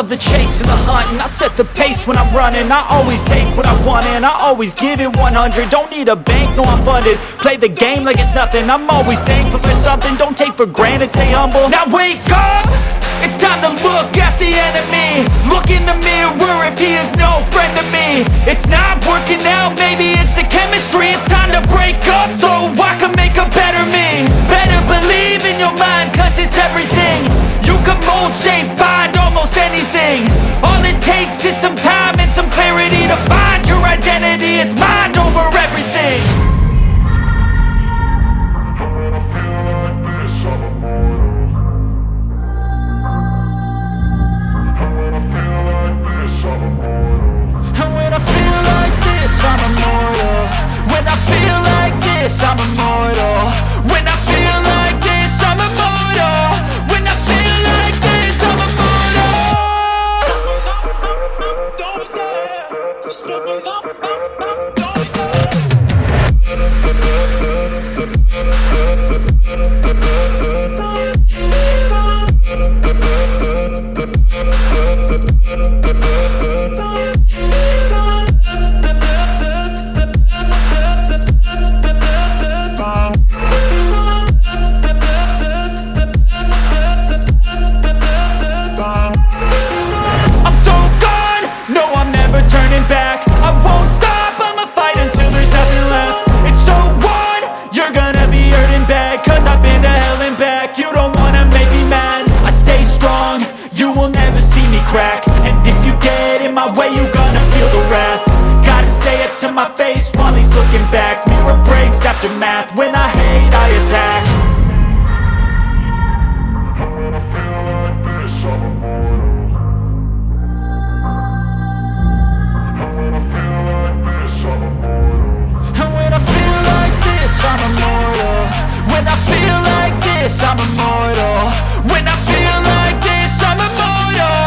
love the chase and the hunt, and I set the pace when I'm running. I always take what I want and I always give it 100. Don't need a bank, no I'm funded. Play the game like it's nothing. I'm always thankful for something. Don't take for granted, stay humble. Now wake up! It's time to look at the enemy. Look in the mirror if he is no friend to me. It's not working out, maybe it's the chemistry. It's time to break up so I can make a better me. Better believe in your mind, cause it's everything. You can mold, shape, find almost anything. All it takes is some time and some clarity to find your identity. It's mind over everything. I'm immortal. When I feel like this, I'm immortal. When I feel like this, I'm immortal. When I feel like this, I'm immortal. Don't be scared. Just open up. Don't be scared. And if you get in my way, you gonna feel the wrath. Gotta say it to my face while he's looking back. Mirror breaks after math. When I hate, I attack. When I feel like this, I'm immortal. When I feel like this, I'm immortal. When I feel like this, I'm immortal. When I feel like this, I'm immortal. When I feel like this, I'm immortal.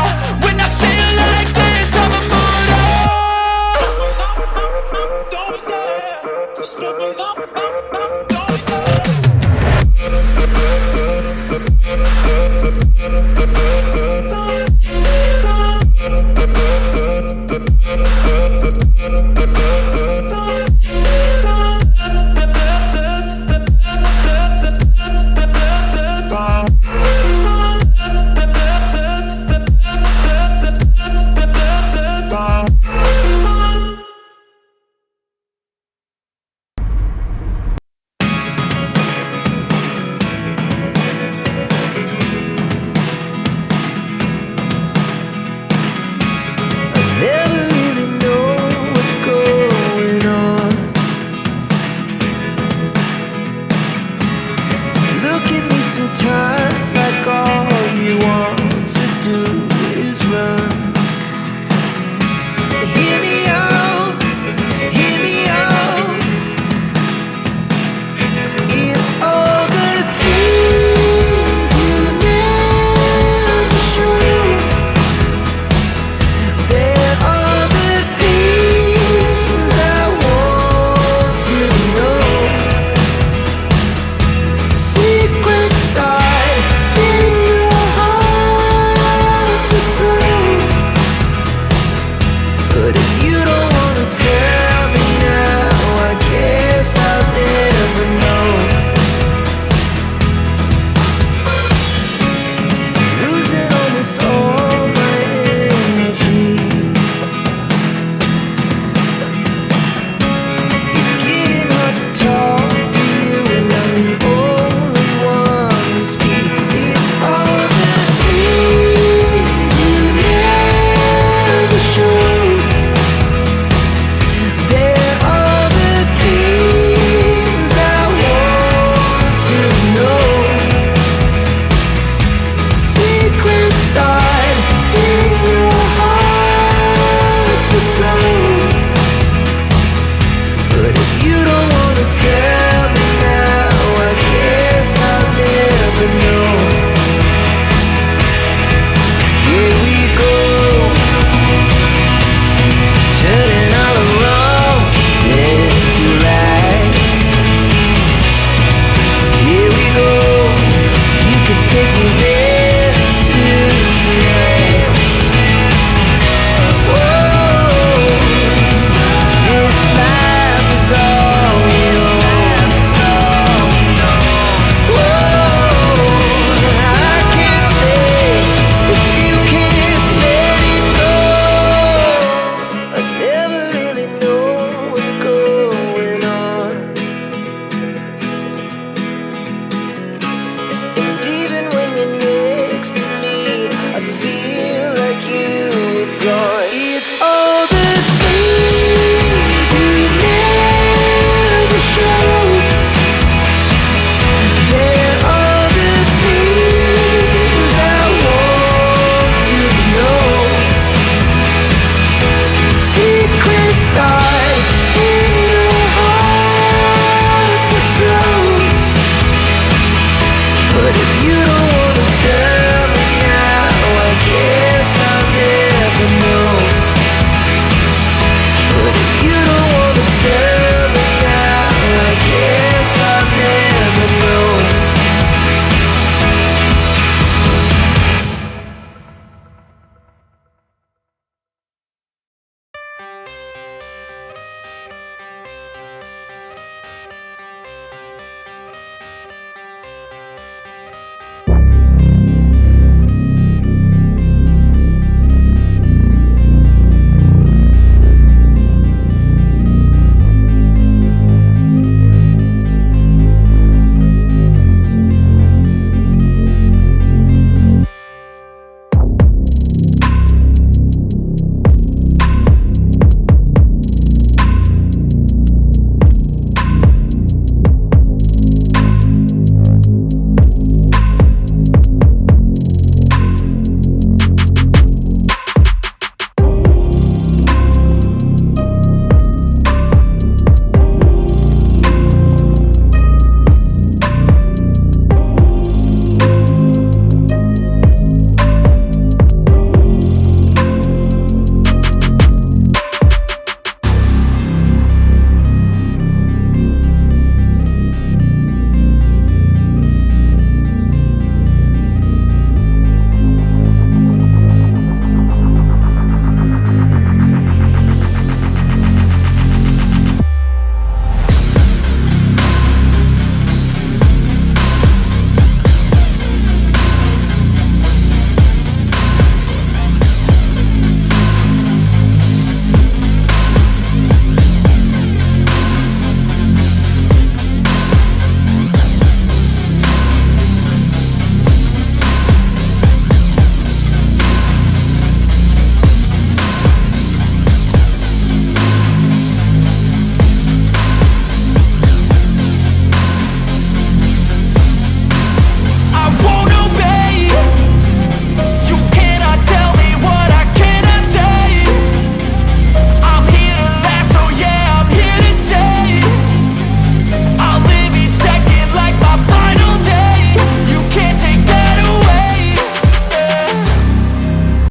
When I feel like this, I'm immortal. Don't be scared. Just open up.